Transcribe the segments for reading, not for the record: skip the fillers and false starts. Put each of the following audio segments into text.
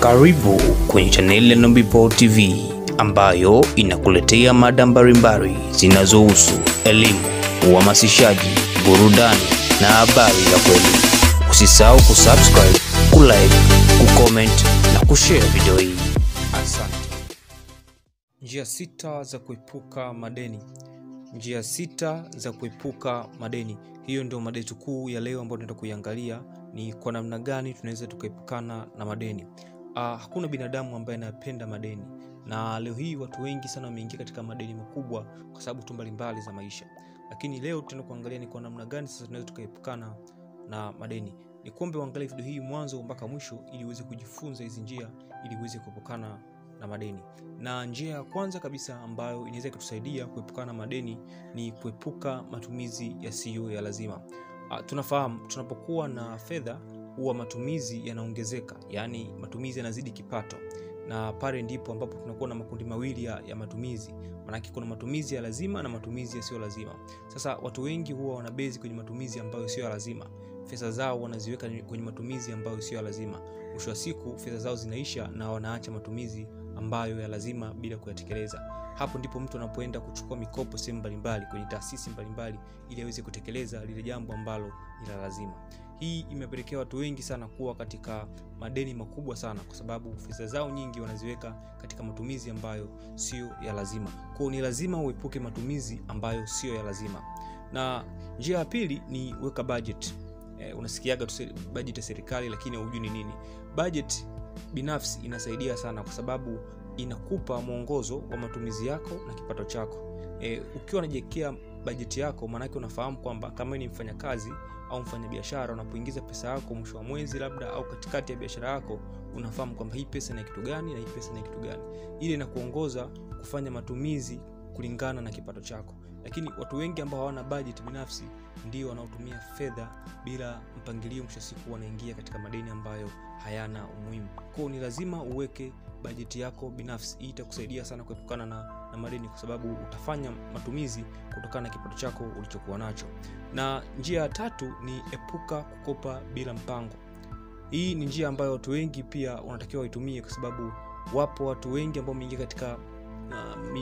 Karibu kwenye channel ya Nombipo TV ambayo inakuletea mada mbalimbali zinazohusu elimu, uhamasishaji, burudani na habari za kweli. Usisahau kusubscribe, kulike, kucomment na kushare video hii. Asante. Njia 6 za kuepuka madeni. Njia 6 za kuepuka madeni. Hiyo ndio mada kuu ya leo ambayo tunaenda kuiangalia, ni kwa namna gani tunaweza tukaepukana na madeni. Hakuna binadamu ambaye anapenda madeni, na leo hii watu wengi sana wameingia katika madeni makubwa kwa sababu tu mbalimbali za maisha. Lakini leo tutaenda kuangalia ni kwa namna gani sasa tunaweza tukaepukana na madeni. Nikuombe uangalie video hii mwanzo mpaka mwisho ili uweze kujifunza hizi njia ili uweze kuepukana na madeni. Na njia ya kwanza kabisa ambayo inaweza kutusaidia kuepukana na madeni ni kuepuka matumizi yasiyo ya lazima. Tunafahamu tunapokuwa na fedha huwa matumizi yanaongezeka, yani matumizi yanazidi kipato, na pale ndipo ambapo tunakuwa na makundi mawili ya matumizi. Maana kuna matumizi ya lazima na matumizi yasiyo lazima. Sasa watu wengi huwa wanabezi kwenye matumizi ambayo sio lazima. Fedha zao wanaziweka kwenye matumizi ambayo sio lazima. Mwisho wa siku fedha zao zinaisha na wanaacha matumizi ambayo ya lazima bila kuyatekeleza. Hapo ndipo mtu anapoenda kuchukua mikopo sehemu mbalimbali kwenye taasisi mbalimbali ili aweze kutekeleza lile jambo ambalo ni la lazima. Hii imepelekea watu wengi sana kuwa katika madeni makubwa sana kwa sababu fedha zao nyingi wanaziweka katika matumizi ambayo sio ya lazima. Kwa hiyo ni lazima uepuke matumizi ambayo sio ya lazima. Na njia ya pili ni weka budget. Unasikiaga tu budget ya serikali lakini hujui ni nini. Budget binafsi inasaidia sana kwa sababu inakupa mwongozo wa matumizi yako na kipato chako. Ukiwa unajiwekea bajeti yako, maana yake unafahamu kwamba kama ni mfanyakazi au mfanyabiashara, unapoingiza pesa yako mwisho wa mwezi labda au katikati ya biashara yako, unafahamu kwamba hii pesa ni kitu gani na hii pesa ni kitu gani. Ile inakuongoza kufanya matumizi kulingana na kipato chako. Lakini watu wengi ambao hawana budget binafsi ndio wanaotumia fedha bila mpangilio, mwisho siku wanaingia katika madeni ambayo hayana umuhimu. Kwa hiyo ni lazima uweke bajeti yako binafsi. Hii itakusaidia sana kuepukana na madeni kwa sababu utafanya matumizi kutokana na kipato chako ulichokuwa nacho. Na njia ya tatu ni epuka kukopa bila mpango. Hii ni njia ambayo watu wengi pia wanatakiwa waitumie kwa sababu wapo watu wengi ambao wameingia katika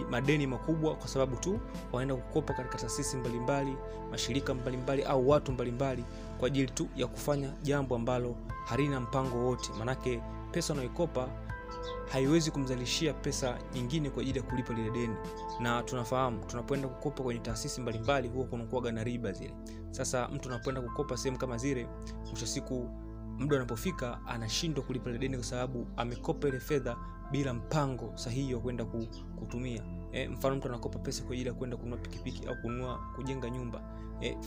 madeni makubwa kwa sababu tu wanaenda kukopa katika taasisi mbalimbali, mashirika mbalimbali au watu mbalimbali kwa ajili tu ya kufanya jambo ambalo halina mpango wote. Manake pesa unayokopa haiwezi kumzalishia pesa nyingine kwa ajili ya kulipa lile deni. Na tunafahamu tunapoenda kukopa kwenye taasisi mbalimbali huwa kunakuwa na riba zile. Sasa mtu anapoenda kukopa sehemu kama zile, mwisho siku muda unapofika anashindwa kulipa ile deni kwa sababu amekopa ile fedha bila mpango sahihi wa kwenda kutumia. Mfano mtu anakopa pesa kwa ajili ya kwenda kununua pikipiki au kujenga nyumba.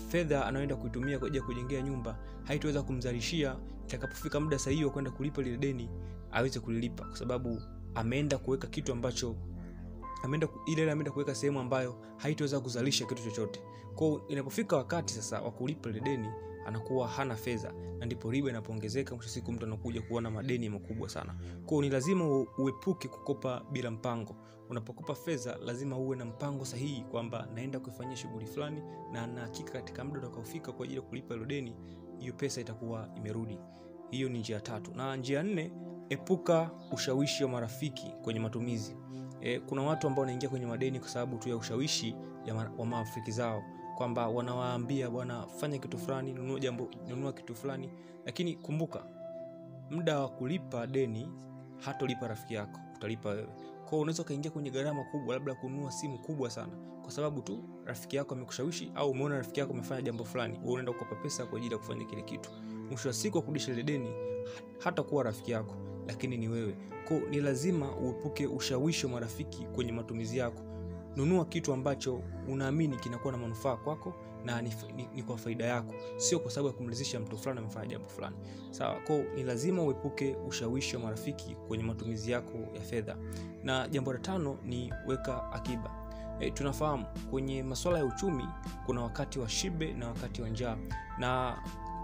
Fedha anayoenda kuitumia kwa ajili ya kujengea nyumba haitaweza kumzalishia itakapofika muda sahihi wa kwenda kulipa ile deni aweze kulilipa kwa sababu ameenda kuweka kitu ambacho ameenda kuweka sehemu ambayo haitaweza kuzalisha kitu chochote. Kwa hiyo inapofika wakati sasa wa kulipa ile deni anakuwa hana fedha, na ndipo riba inapoongezeka, mwisho siku mtu anakuja kuona madeni makubwa sana. Kwa hiyo ni lazima uepuke kukopa bila mpango. Unapokopa fedha lazima uwe na mpango sahihi kwamba naenda kufanyia shughuli fulani na na hakika katika muda utakaofika kwa ajili ya kulipa ile deni hiyo pesa itakuwa imerudi. Hiyo ni njia tatu. Na njia 4, epuka ushawishi wa marafiki kwenye matumizi. Kuna watu ambao wanaingia kwenye madeni kwa sababu tu ya ushawishi wa marafiki zao kwamba wanawaambia bwana fanya kitu fulani, nunua kitu fulani, lakini kumbuka muda wa kulipa deni hatolipa rafiki yako, utalipa wewe. Kwa hiyo unaweza kaingia kwenye gharama kubwa, labda kununua simu kubwa sana kwa sababu tu rafiki yako amekushawishi au umeona rafiki yako amefanya jambo fulani, wewe unaenda kukopa pesa kwa ajili ya kufanya kile kitu. Mwisho wa siku kurudisha ile deni hata kuwa rafiki yako lakini ni wewe. Kwa hiyo ni lazima uepuke ushawishi wa marafiki kwenye matumizi yako. Nunua kitu ambacho unaamini kinakuwa na manufaa kwako na ni kwa faida yako, sio kwa sababu ya kumridhisha mtu fulani amefanya jambo fulani. Sawa? Kwa hiyo ni lazima uepuke ushawishi wa marafiki kwenye matumizi yako ya fedha. Na jambo la 5 ni weka akiba. Tunafahamu kwenye masuala ya uchumi kuna wakati wa shibe na wakati wa njaa, na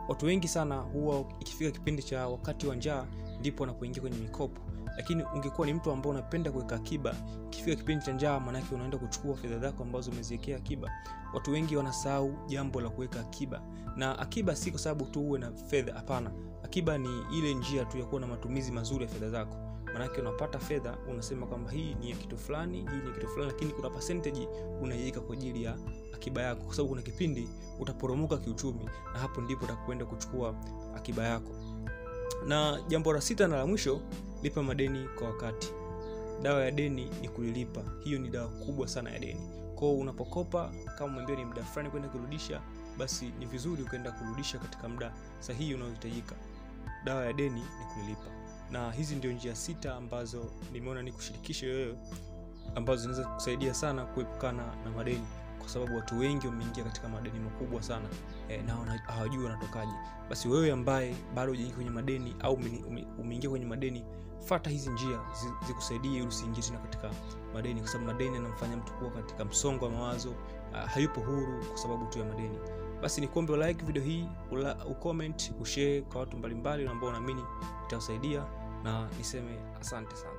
watu wengi sana huwa ikifika kipindi cha wakati wa njaa ndipo unapoingia kwenye mikopo. Lakini ungekuwa ni mtu ambaye unapenda kuweka akiba, ikifika kipindi cha njaa maana yake unaenda kuchukua fedha zako ambazo umeziwekea akiba. Watu wengi wanasahau jambo la kuweka akiba. Na akiba si kwa sababu tu uwe na fedha, hapana. Akiba ni ile njia tu ya kuwa na matumizi mazuri ya fedha zako. Maana yake unapata fedha, unasema kwamba hii ni ya kitu fulani, hii ni kitu fulani, lakini kuna percentage unaiweka kwa ajili ya akiba yako, kwa sababu kuna kipindi utaporomoka kiuchumi, na hapo ndipo utakwenda kuchukua akiba yako. Na jambo la 6 na la mwisho, lipa madeni kwa wakati. Dawa ya deni ni kulilipa. Hiyo ni dawa kubwa sana ya deni. Kwa unapokopa, kama umeambiwa ni muda fulani kwenda kurudisha, basi ni vizuri ukaenda kurudisha katika muda sahihi unaohitajika. Dawa ya deni ni kulilipa. Na hizi ndio njia 6 ambazo nimeona nikushirikishe wewe, ambazo zinaweza kusaidia sana kuepukana na madeni, kwa sababu watu wengi wameingia katika madeni makubwa sana na hawajui wanatokaje. Basi wewe ambaye bado hujaingia kwenye madeni au umeingia kwenye madeni, fuata hizi njia zikusaidie ili usiingie tena katika madeni, kwa sababu madeni yanamfanya mtu kuwa katika msongo wa mawazo, hayupo huru kwa sababu tu ya madeni. Basi nikuombe like video hii, ucomment, ushare kwa watu mbalimbali ambao unaamini itasaidia, na niseme asante sana.